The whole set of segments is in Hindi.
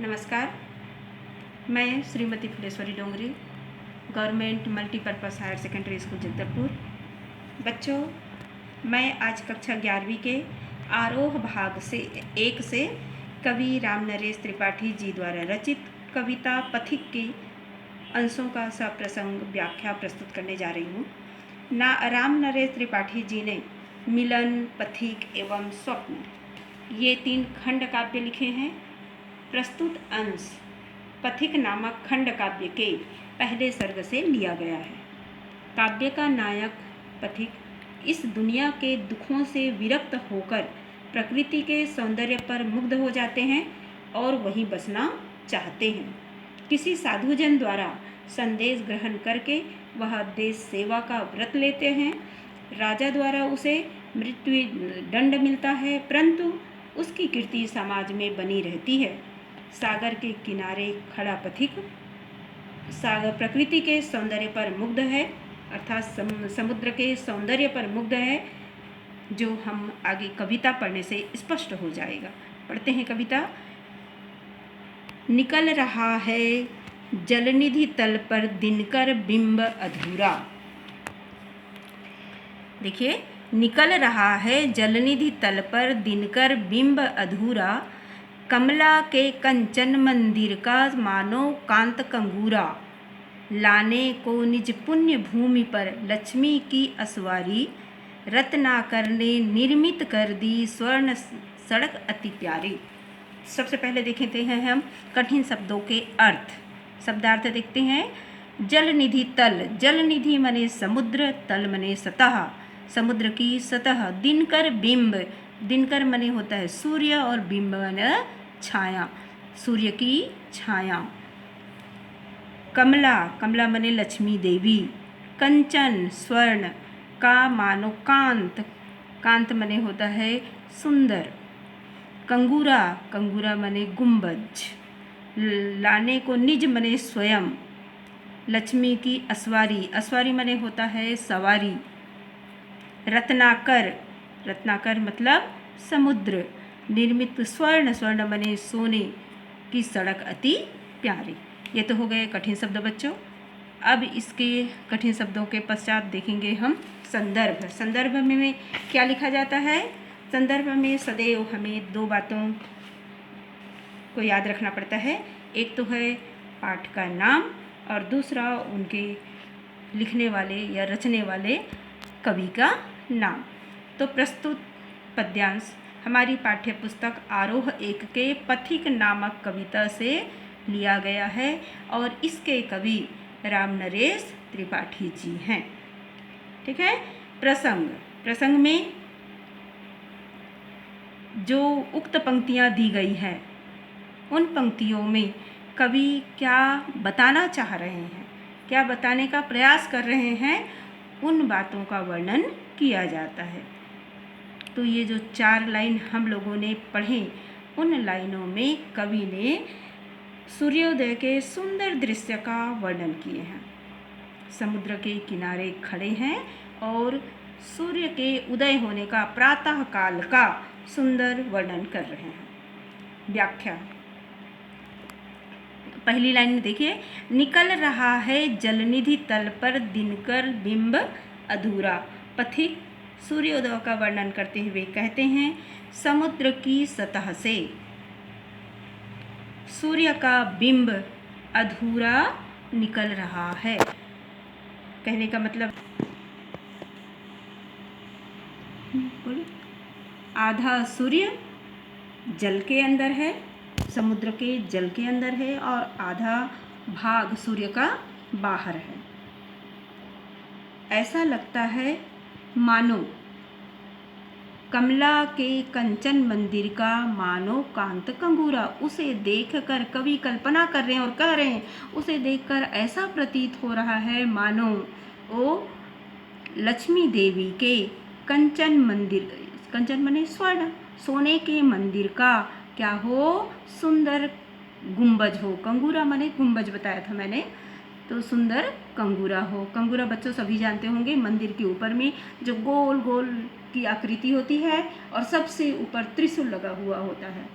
नमस्कार। मैं Shrimati Phuleshwari Dongri, government multipurpose higher secondary school Jagdalpur. बच्चों, मैं आज कक्षा 11वीं के आरोह भाग से 1 से कवि राम नरेश त्रिपाठी जी द्वारा रचित कविता पथिक के अंशों का सप्रसंग व्याख्या प्रस्तुत करने जा रही हूँ। राम नरेश त्रिपाठी जी ने मिलन, पथिक एवं स्वप्न ये 3 खंड काव्य लिखे हैं। प्रस्तुत अंश पथिक नामक खंड काव्य के पहले सर्ग से लिया गया है। काव्य का नायक पथिक इस दुनिया के दुखों से विरक्त होकर प्रकृति के सौंदर्य पर मुग्ध हो जाते हैं और वहीं बसना चाहते हैं। किसी साधुजन द्वारा संदेश ग्रहण करके वह देश सेवा का व्रत लेते हैं। राजा द्वारा उसे मृत्यु दंड मिलता है, परंतु उसकी कीर्ति समाज में बनी रहती है। सागर के किनारे खड़ा पथिक सागर प्रकृति के सौंदर्य पर मुग्ध है, अर्थात समुद्र के सौंदर्य पर मुग्ध है, जो हम आगे कविता पढ़ने से स्पष्ट हो जाएगा। पढ़ते हैं कविता। निकल रहा है जलनिधि तल पर दिनकर बिंब अधूरा। देखिए, निकल रहा है जलनिधि तल पर दिनकर बिंब अधूरा, कमला के कंचन मंदिर का मानो कांत कंगूरा, लाने को निज पुण्य भूमि पर लक्ष्मी की असवारी, रत्नाकर ने निर्मित कर दी स्वर्ण सड़क अति प्यारी। सबसे पहले देखते हैं हम कठिन शब्दों के अर्थ। शब्दार्थ देखते हैं। जल निधि तल, जल निधि मने समुद्र, तल मने सतह, समुद्र की सतह। दिनकर बिंब, दिनकर मने होता है सूर्य और बिंब मने छाया, सूर्य की छाया। कमला, कमला मने लक्ष्मी देवी। कंचन स्वर्ण का मानो कांत, कांत मने होता है सुंदर। कंगूरा, कंगूरा मने गुंबज। लाने को निज मने स्वयं। लक्ष्मी की असवारी, असवारी मने होता है सवारी। रत्नाकर, रत्नाकर मतलब समुद्र। निर्मित स्वर्ण, स्वर्ण मने सोने की सड़क अति प्यारी। ये तो हो गए कठिन शब्द बच्चों। अब इसके कठिन शब्दों के पश्चात देखेंगे हम संदर्भ। संदर्भ में क्या लिखा जाता है? संदर्भ में सदैव हमें 2 बातों को याद रखना पड़ता है। एक तो है पाठ का नाम और दूसरा उनके लिखने वाले या रचने वाले कवि का नाम। तो प्रस्तुत पद्यांश हमारी पाठ्य पुस्तक आरोह 1 के पथिक नामक कविता से लिया गया है और इसके कवि राम नरेश त्रिपाठी जी हैं। ठीक है। प्रसंग, प्रसंग में जो उक्त पंक्तियां दी गई हैं, उन पंक्तियों में कवि क्या बताना चाह रहे हैं, क्या बताने का प्रयास कर रहे हैं, उन बातों का वर्णन किया जाता है। तो ये जो 4 लाइन हम लोगों ने पढ़े, उन लाइनों में कवि ने सूर्योदय के सुंदर दृश्य का वर्णन किए हैं। समुद्र के किनारे खड़े हैं और सूर्य के उदय होने का, प्रातः काल का सुंदर वर्णन कर रहे हैं। व्याख्या। पहली लाइन में देखिए, निकल रहा है जलनिधि तल पर दिनकर बिंब अधूरा। पथिक सूर्योदय का वर्णन करते हुए कहते हैं, समुद्र की सतह से सूर्य का बिंब अधूरा निकल रहा है। कहने का मतलब आधा सूर्य जल के अंदर है, समुद्र के जल के अंदर है, और आधा भाग सूर्य का बाहर है। ऐसा लगता है मानो कमला के कंचन मंदिर का मानो कांत कंगूरा। उसे देखकर कवि कल्पना कर रहे हैं और कह रहे हैं, उसे देखकर ऐसा प्रतीत हो रहा है मानो वो लक्ष्मी देवी के कंचन मंदिर, कंचन माने स्वर्ण, सोने के मंदिर का क्या हो, सुंदर गुंबज हो। कंगूरा माने गुंबज बताया था मैंने, तो सुंदर कंगूरा हो। कंगूरा बच्चों सभी जानते होंगे, मंदिर के ऊपर में जो गोल गोल की आकृति होती है और सबसे ऊपर त्रिशूल लगा हुआ होता है।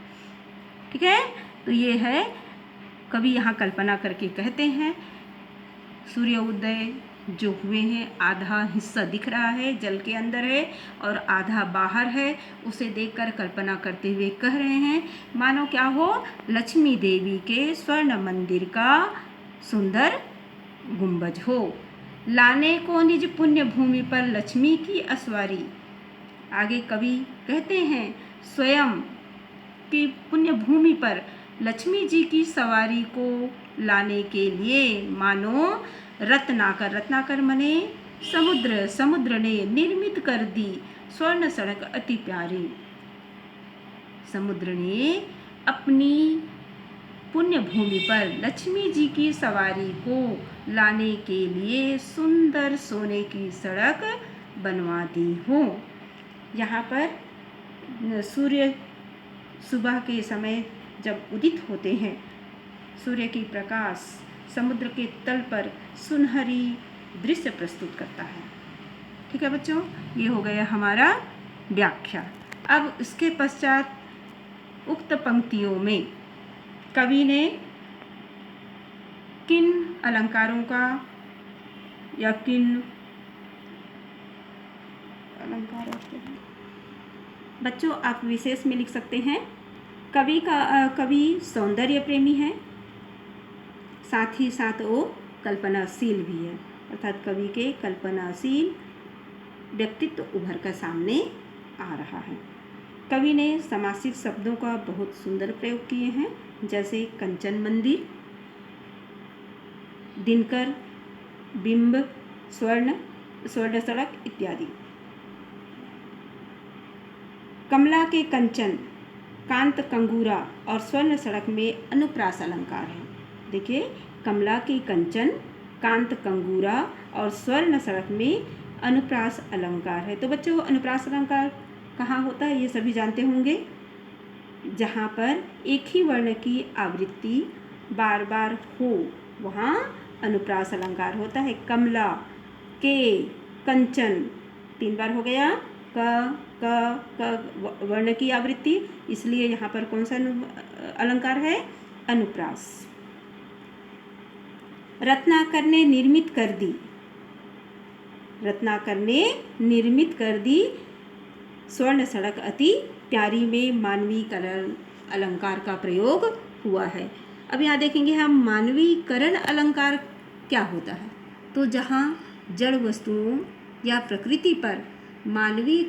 ठीक है। तो ये है, कवि यहाँ कल्पना करके कहते हैं सूर्य उदय जो हुए हैं, आधा हिस्सा दिख रहा है जल के अंदर है और आधा बाहर है, उसे देखकर कल्पना करते हुए कह रहे हैं मानो क्या हो, लक्ष्मी देवी के स्वर्ण मंदिर का सुंदर गुंबज हो, लाने को निज पुण्य भूमि पर लक्ष्मी की असवारी। आगे कवि कहते हैं स्वयं की पुण्य भूमि पर लक्ष्मी जी की सवारी को लाने के लिए मानो रत्नाकर, रत्नाकर मने समुद्र, समुद्र ने निर्मित कर दी स्वर्ण सड़क अति प्यारी। समुद्र ने अपनी पुण्य भूमि पर लक्ष्मी जी की सवारी को लाने के लिए सुंदर सोने की सड़क बनवा दी हो। यहाँ पर सूर्य सुबह के समय जब उदित होते हैं, सूर्य की प्रकाश समुद्र के तल पर सुनहरी दृश्य प्रस्तुत करता है। ठीक है बच्चों, ये हो गया हमारा व्याख्या। अब इसके पश्चात उक्त पंक्तियों में कवि ने किन अलंकारों का या किन अलंकारों के, बच्चों आप विशेष में लिख सकते हैं कवि सौंदर्य प्रेमी है, साथ ही साथ वो कल्पनाशील भी है, अर्थात कवि के कल्पनाशील व्यक्तित्व उभर कर सामने आ रहा है। कवि ने समासिक शब्दों का बहुत सुंदर प्रयोग किए हैं, जैसे कंचन मंदिर, दिनकर, बिंब, स्वर्ण सड़क इत्यादि। कमला के कंचन, कांत कंगूरा और स्वर्ण सड़क में अनुप्रास अलंकार है। देखिए, कमला की कंचन, कांत कंगूरा और स्वर्ण सड़क में अनुप्रास अलंकार है। तो बच्चों अनुप्रास अलंकार कहाँ होता है ये सभी जानते होंगे, जहाँ पर एक ही वर्ण की आवृत्ति बार बार हो वहाँ अनुप्रास अलंकार होता है। कमला के कंचन 3 बार हो गया, क वर्ण की आवृत्ति, इसलिए यहाँ पर कौन सा अलंकार है, अनुप्रास। रत्नाकर ने निर्मित कर दी, रत्नाकर ने निर्मित कर दी स्वर्ण सड़क अति प्यारी में मानवीकरण अलंकार का प्रयोग हुआ है। अब यहाँ देखेंगे हम मानवीकरण अलंकार क्या होता है। तो जहाँ जड़ वस्तुओं या प्रकृति पर मानवीय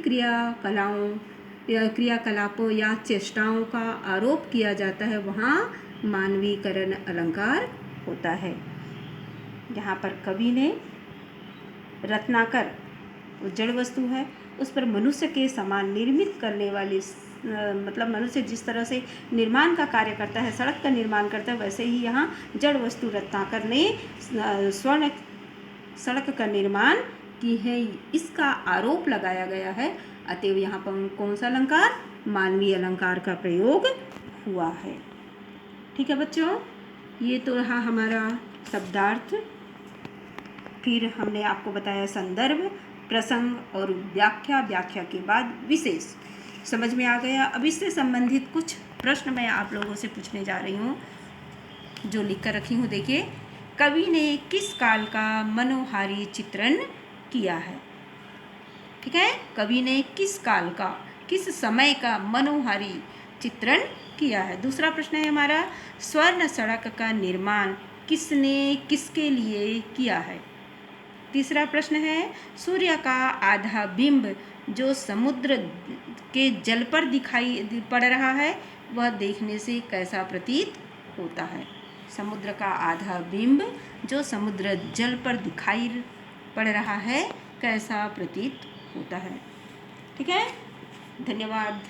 क्रियाकलापों या चेष्टाओं का आरोप किया जाता है, वहाँ मानवीकरण अलंकार होता है। यहाँ पर कवि ने रत्नाकर जड़ वस्तु है, उस पर मनुष्य के समान निर्मित करने वाली, मतलब मनुष्य जिस तरह से निर्माण का कार्य करता है, सड़क का निर्माण करता है, वैसे ही यहाँ जड़ वस्तु रत्नाकर ने स्वर्ण सड़क का निर्माण की है, इसका आरोप लगाया गया है। अतएव यहाँ पर कौन सा अलंकार, मानवीय अलंकार का प्रयोग हुआ है। ठीक है बच्चों, ये तो रहा हमारा शब्दार्थ। फिर हमने आपको बताया संदर्भ, प्रसंग और व्याख्या, व्याख्या के बाद विशेष समझ में आ गया। अब इससे संबंधित कुछ प्रश्न मैं आप लोगों से पूछने जा रही हूँ, जो लिख कर रखी हूँ। देखिए, कवि ने किस काल का मनोहारी चित्रण किया है। ठीक है, कवि ने किस काल का, किस समय का मनोहारी चित्रण किया है। दूसरा प्रश्न है हमारा, स्वर्ण सड़क का निर्माण किसने किसके लिए किया है। तीसरा प्रश्न है, सूर्य का आधा बिंब जो समुद्र के जल पर दिखाई पड़ रहा है, वह देखने से कैसा प्रतीत होता है। समुद्र का आधा बिंब जो समुद्र जल पर दिखाई पड़ रहा है, कैसा प्रतीत होता है। ठीक है, धन्यवाद।